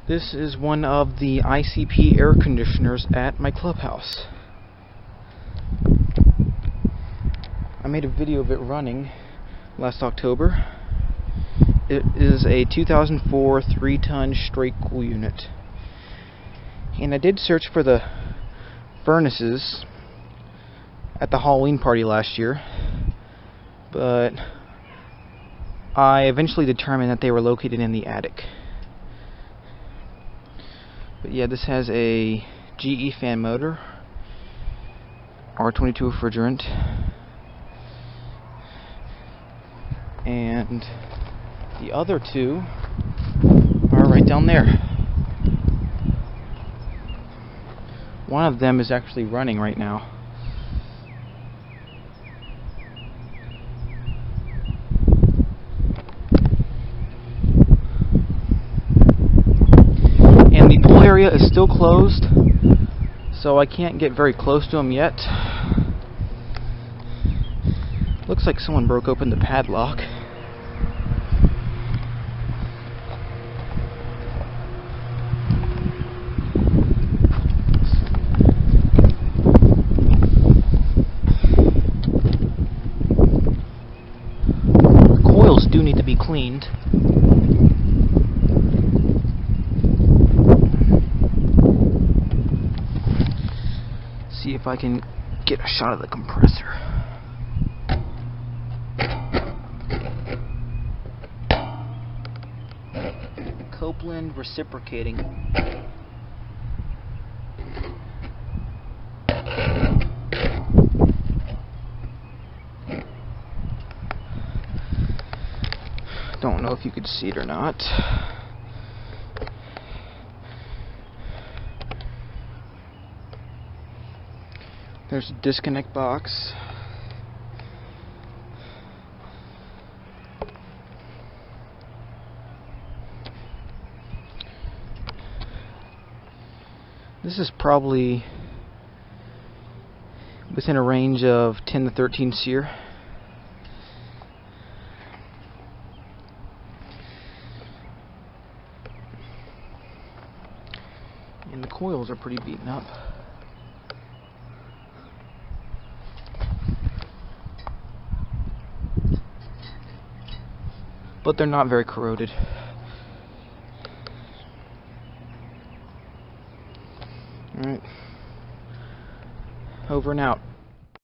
This is one of the ICP air conditioners at my clubhouse. I made a video of it running last October. It is a 2004 3-ton straight cool unit. And I did search for the furnaces at the Halloween party last year, but I eventually determined that they were located in the attic. But yeah, this has a GE fan motor, R22 refrigerant, and the other two are right down there. One of them is actually running right now. And the pool area is still closed, so I can't get very close to them yet. Looks like someone broke open the padlock. The coils do need to be cleaned. See if I can get a shot of the compressor. Copeland reciprocating. Don't know if you could see it or not. There's a disconnect box. This is probably within a range of 10 to 13 SEER. And the coils are pretty beaten up. But they're not very corroded. Alright. Over and out.